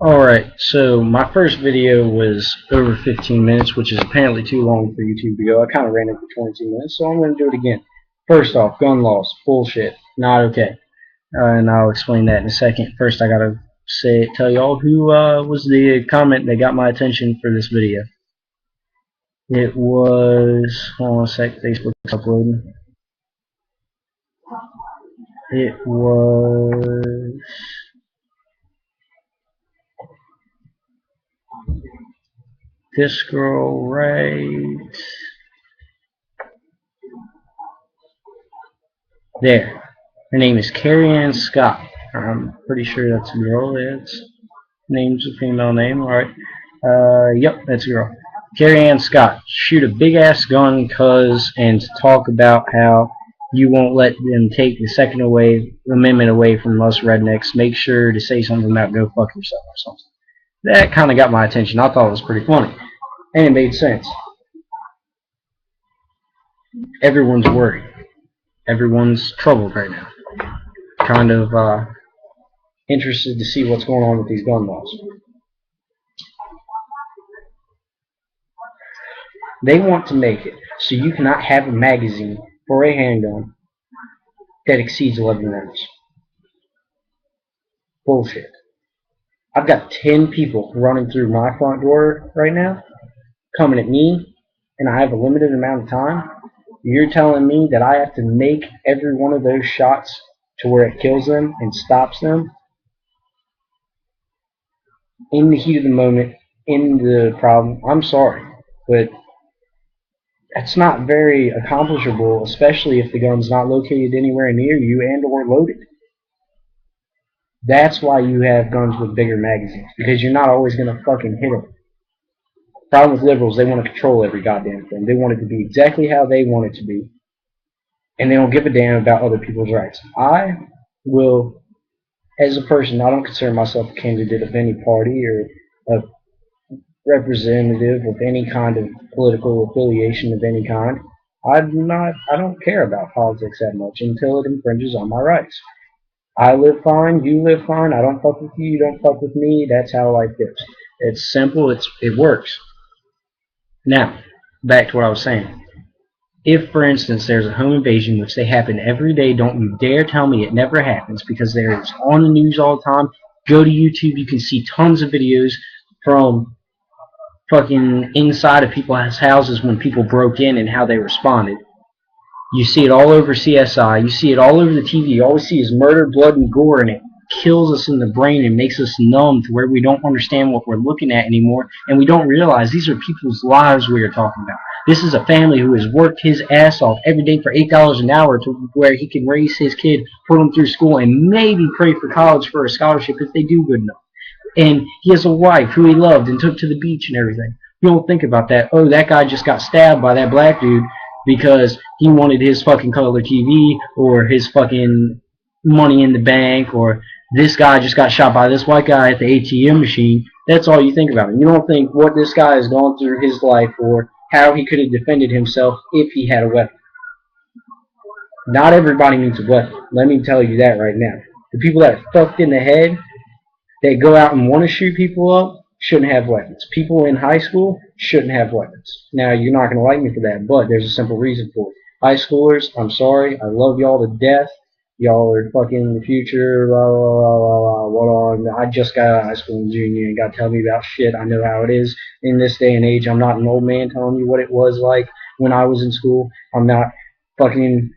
Alright, so my first video was over 15 minutes, which is apparently too long for YouTube to go. I kind of ran it for 22 minutes, so I'm going to do it again. First off, gun laws. Bullshit. Not okay. And I'll explain that in a second. First, I gotta tell y'all who was the comment that got my attention for this video. It was, hold on a sec, Facebook's uploading. It was this girl right there. Her name is Carrie Ann Scott. I'm pretty sure that's a girl. It's name's a female name. Alright. Yep, that's a girl. Carrie Ann Scott. Shoot a big ass gun and talk about how you won't let them take the Amendment away from us rednecks. Make sure to say something about go fuck yourself or something. That kind of got my attention. I thought it was pretty funny. And it made sense. Everyone's worried. Everyone's troubled right now. Kind of interested to see what's going on with these gun laws. They want to make it so you cannot have a magazine for a handgun that exceeds 11 rounds. Bullshit. I've got 10 people running through my front door right now, coming at me, and I have a limited amount of time. You're telling me that I have to make every one of those shots to where it kills them and stops them in the heat of the moment, in the problem? I'm sorry, but that's not very accomplishable, especially if the gun's not located anywhere near you and or loaded. That's why you have guns with bigger magazines, because you're not always going to fucking hit them. Problem with liberals, they want to control every goddamn thing. They want it to be exactly how they want it to be, and they don't give a damn about other people's rights. I will, as a person, I don't consider myself a candidate of any party or a representative of any kind of political affiliation of any kind. I don't care about politics that much until it infringes on my rights. I live fine, you live fine, I don't fuck with you, you don't fuck with me, that's how life goes. It's simple, it works. Now, back to what I was saying. If, for instance, there's a home invasion, which they happen every day, don't you dare tell me it never happens, because it's on the news all the time. Go to YouTube, you can see tons of videos from fucking inside of people's houses when people broke in and how they responded. You see it all over CSI. You see it all over the TV. You always see is murder, blood, and gore, and it kills us in the brain and makes us numb to where we don't understand what we're looking at anymore, and we don't realize these are people's lives we are talking about. This is a family who has worked his ass off every day for $8 an hour to where he can raise his kid, put him through school, and maybe pray for college for a scholarship if they do good enough. And he has a wife who he loved and took to the beach and everything. You don't think about that. Oh, that guy just got stabbed by that black dude because he wanted his fucking color TV or his fucking money in the bank, or this guy just got shot by this white guy at the ATM machine. That's all you think about. You don't think what this guy has gone through his life or how he could have defended himself if he had a weapon. Not everybody needs a weapon. Let me tell you that right now. The people that are fucked in the head that go out and want to shoot people up shouldn't have weapons. People in high school shouldn't have weapons. Now, you're not going to like me for that, but there's a simple reason for it. High schoolers, I'm sorry. I love y'all to death. Y'all are fucking the future. Blah, blah, blah, blah, blah. What on? I just got out of high school in junior and got to tell me about shit. I know how it is in this day and age. I'm not an old man telling you what it was like when I was in school. I'm not fucking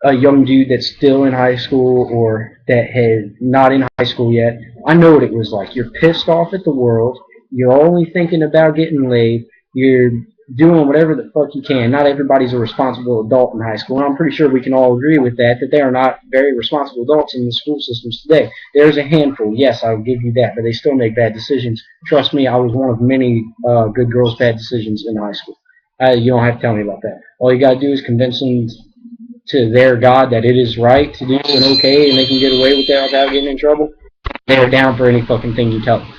a young dude that's still in high school or that had not in high school yet. I know what it was like. You're pissed off at the world. You're only thinking about getting laid. You're doing whatever the fuck you can. Not everybody's a responsible adult in high school, and I'm pretty sure we can all agree with that they are not very responsible adults in the school systems today. There's a handful, yes, I'll give you that, but they still make bad decisions. Trust me, I was one of many good girls' bad decisions in high school. You don't have to tell me about that. All you gotta do is convince them to their God that it is right to do and okay, and they can get away with that without getting in trouble. They're down for any fucking thing you tell them.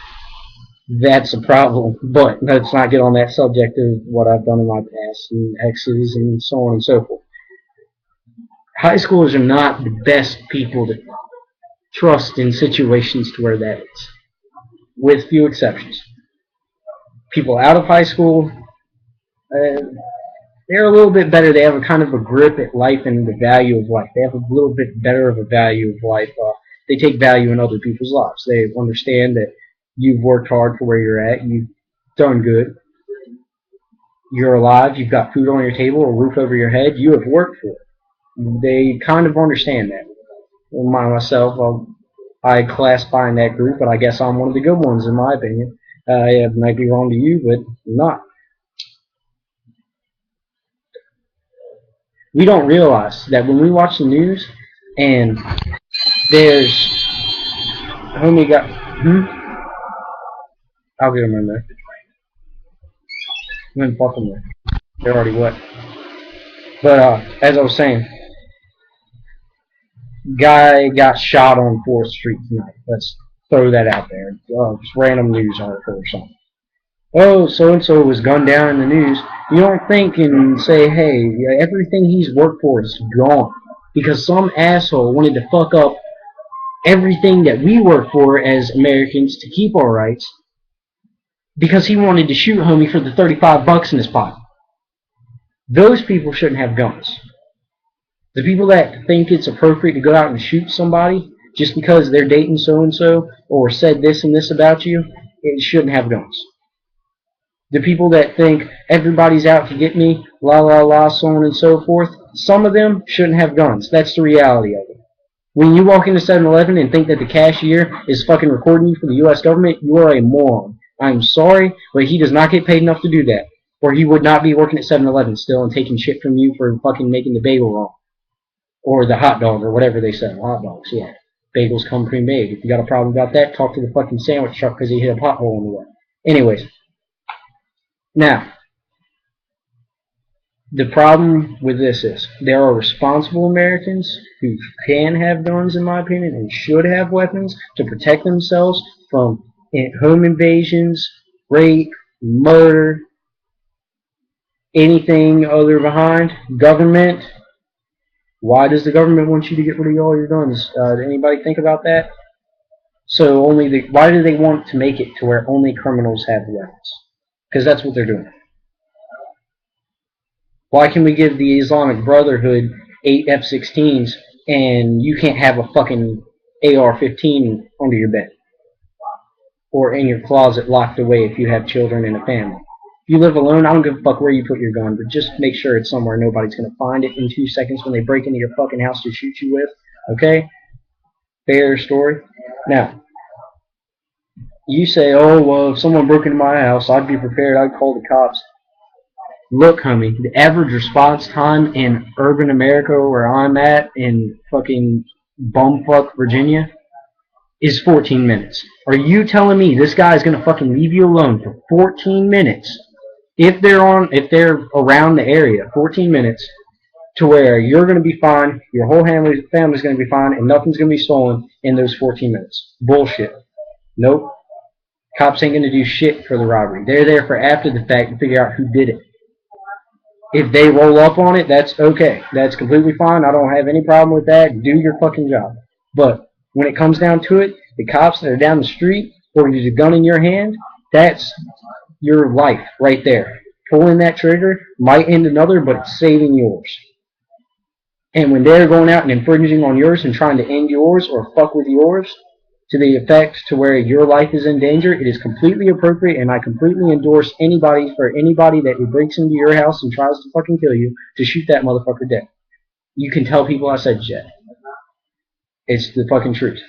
That's a problem, but let's not get on that subject of what I've done in my past and exes and so on and so forth. High schoolers are not the best people to trust in situations to where that is. with few exceptions. People out of high school, uh, they're a little bit better. They have a kind of a grip at life and the value of life. They have a little bit better of a value of life. They take value in other people's lives. They understand that you've worked hard for where you're at. You've done good. You're alive. You've got food on your table, a roof over your head. You have worked for it. They kind of understand that. Myself, I classify in that group, but I guess I'm one of the good ones in my opinion. It might be wrong to you, but I'm not. We don't realize that when we watch the news and there's homie got I'll get them in there. I'm gonna fuck them there. They're already wet. But as I was saying, guy got shot on 4th Street tonight. Let's throw that out there. Just random news article or something. Oh, so and so was gunned down in the news. You don't think and say, hey, everything he's worked for is gone because some asshole wanted to fuck up everything that we work for as Americans to keep our rights because he wanted to shoot homie for the $35 in his pocket. Those people shouldn't have guns. The people that think it's appropriate to go out and shoot somebody just because they're dating so-and-so or said this and this about you, it shouldn't have guns. The people that think everybody's out to get me, la la la, so on and so forth, some of them shouldn't have guns. That's the reality of it. When you walk into 7-Eleven and think that the cashier is fucking recording you for the U.S. government, you are a moron. I'm sorry, but he does not get paid enough to do that. Or he would not be working at 7-Eleven still and taking shit from you for fucking making the bagel wrong. Or the hot dog, or whatever they sell. Hot dogs, yeah. Bagels come pre-made. If you got a problem about that, talk to the fucking sandwich truck because he hit a pothole in the way. Anyways. Now, the problem with this is there are responsible Americans who can have guns, in my opinion, and should have weapons to protect themselves from home invasions, rape, murder, anything other behind. Government. Why does the government want you to get rid of all your guns? Did anybody think about that? So why do they want to make it to where only criminals have weapons? Because that's what they're doing. Why can we give the Islamic Brotherhood 8 F-16s and you can't have a fucking AR-15 under your bed? Or in your closet locked away if you have children and a family? If you live alone, I don't give a fuck where you put your gun, but just make sure it's somewhere nobody's going to find it in 2 seconds when they break into your fucking house to shoot you with. Okay? Fair story. Now, you say, oh, well, if someone broke into my house, I'd be prepared, I'd call the cops. Look, homie, the average response time in urban America, where I'm at, in fucking bumfuck Virginia, is 14 minutes. Are you telling me this guy's gonna fucking leave you alone for 14 minutes? If they're around the area, 14 minutes, to where you're gonna be fine, your whole family's gonna be fine, and nothing's gonna be stolen in those 14 minutes. Bullshit. Nope. Cops ain't gonna do shit for the robbery. They're there for after the fact to figure out who did it. If they roll up on it, that's okay. That's completely fine. I don't have any problem with that. Do your fucking job. But when it comes down to it, the cops that are down the street or use a gun in your hand, that's your life right there. Pulling that trigger might end another, but it's saving yours. And when they're going out and infringing on yours and trying to end yours or fuck with yours, to the effect to where your life is in danger, it is completely appropriate, and I completely endorse anybody that breaks into your house and tries to fucking kill you to shoot that motherfucker dead. You can tell people I said shit. It's the fucking truth.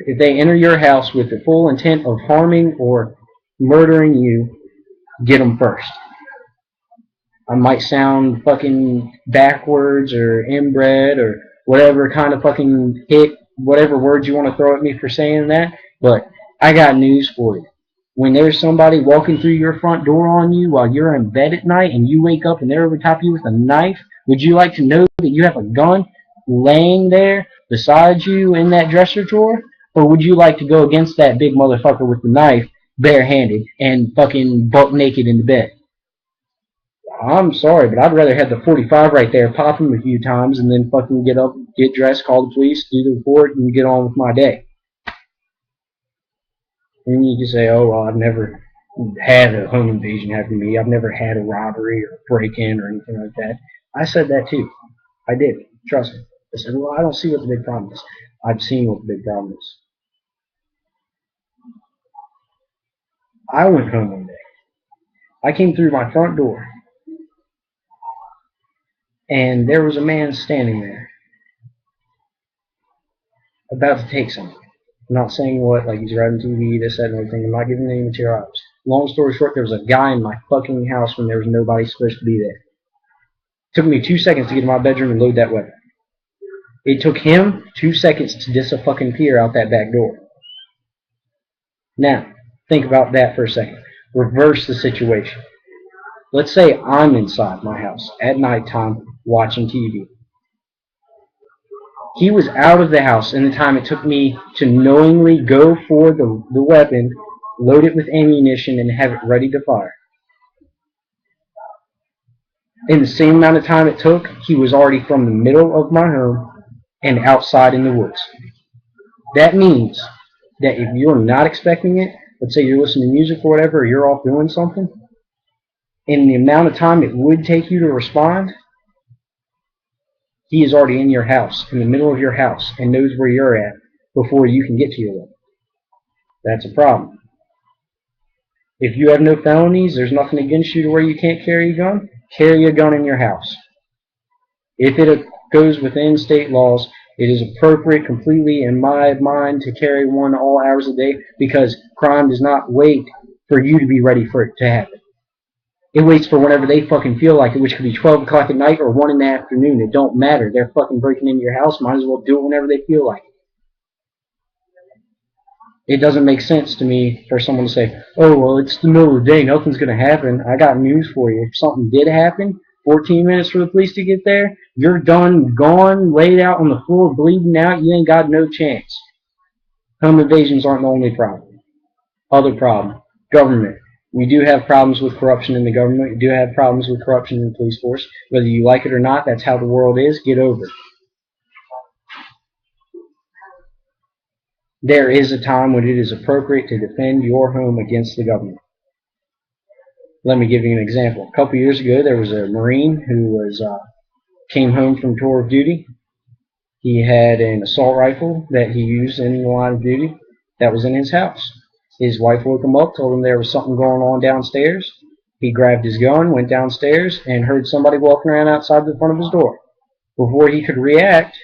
If they enter your house with the full intent of harming or murdering you, get them first. I might sound fucking backwards or inbred or whatever kind of fucking whatever words you want to throw at me for saying that, but I got news for you. When there's somebody walking through your front door on you while you're in bed at night and you wake up and they're over top of you with a knife, would you like to know that you have a gun laying there beside you in that dresser drawer? Or would you like to go against that big motherfucker with the knife barehanded and fucking butt naked in the bed? I'm sorry, but I'd rather have the 45 right there, pop him a few times, and then fucking get up, get dressed, call the police, do the report, and get on with my day. And you can say, oh, well, I've never had a home invasion happen to me. I've never had a robbery or a break-in or anything like that. I said that too. I did. Trust me. I said, well, I don't see what the big problem is. I've seen what the big problem is. I went home one day. I came through my front door, and there was a man standing there about to take something. I'm not saying what, like he's driving TV, this, that, and everything. I'm not giving any material out. Long story short, there was a guy in my fucking house when there was nobody supposed to be there. It took me 2 seconds to get to my bedroom and load that weapon. It took him 2 seconds to disappear out that back door. Now, think about that for a second. Reverse the situation. Let's say I'm inside my house at nighttime watching TV. He was out of the house in the time it took me to knowingly go for the weapon, load it with ammunition, and have it ready to fire. In the same amount of time it took, he was already from the middle of my home and outside in the woods. That means that if you're not expecting it, let's say you're listening to music or whatever, or you're off doing something, in the amount of time it would take you to respond, he is already in your house, in the middle of your house, and knows where you're at before you can get to your weapon. That's a problem. If you have no felonies, there's nothing against you to where you can't carry a gun, carry a gun in your house. If it goes within state laws, it is appropriate completely in my mind to carry one all hours of the day because crime does not wait for you to be ready for it to happen. It waits for whenever they fucking feel like it, which could be 12 o'clock at night or 1 in the afternoon. It don't matter. They're fucking breaking into your house. Might as well do it whenever they feel like it. It doesn't make sense to me for someone to say, oh, well, it's the middle of the day. Nothing's going to happen. I got news for you. If something did happen, 14 minutes for the police to get there, you're done, gone, laid out on the floor, bleeding out. You ain't got no chance. Home invasions aren't the only problem. Other problem, government. We do have problems with corruption in the government. We do have problems with corruption in the police force. Whether you like it or not, that's how the world is. Get over it. There is a time when it is appropriate to defend your home against the government. Let me give you an example. A couple years ago, there was a Marine who came home from tour of duty. He had an assault rifle that he used in the line of duty that was in his house. His wife woke him up, told him there was something going on downstairs. He grabbed his gun, went downstairs, and heard somebody walking around outside the front of his door. Before he could react,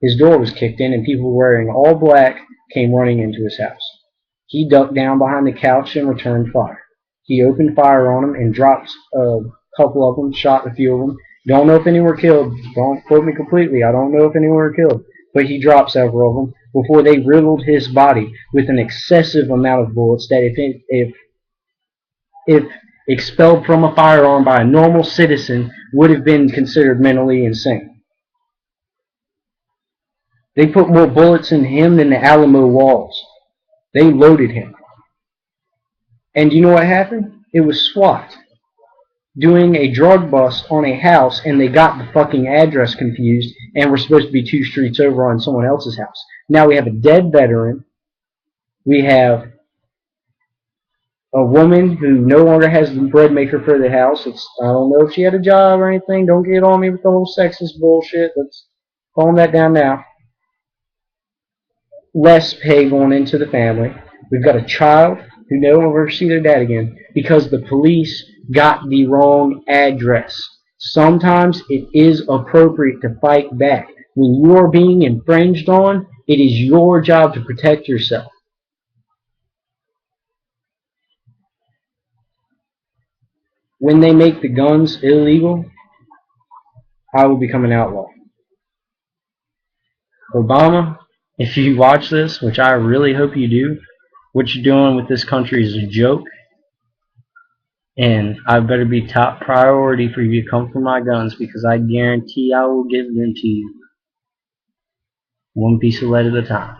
his door was kicked in and people wearing all black came running into his house. He ducked down behind the couch and returned fire. He opened fire on them and dropped a couple of them, shot a few of them. Don't know if any were killed. Don't quote me completely. I don't know if any were killed. But he dropped several of them before they riddled his body with an excessive amount of bullets that if expelled from a firearm by a normal citizen would have been considered mentally insane. They put more bullets in him than the Alamo walls. They loaded him. And you know what happened? It was SWAT doing a drug bust on a house, and they got the fucking address confused and were supposed to be 2 streets over on someone else's house. Now we have a dead veteran. We have a woman who no longer has the bread maker for the house. I don't know if she had a job or anything. Don't get on me with the whole sexist bullshit. Let's calm that down now. Less pay going into the family. We've got a child who no longer see their dad again because the police got the wrong address. Sometimes it is appropriate to fight back. When you are being infringed on, it is your job to protect yourself. When they make the guns illegal, I will become an outlaw. Obama, if you watch this, which I really hope you do, what you're doing with this country is a joke. And I better be top priority for you to come for my guns because I guarantee I will give them to you. One piece of lead at a time.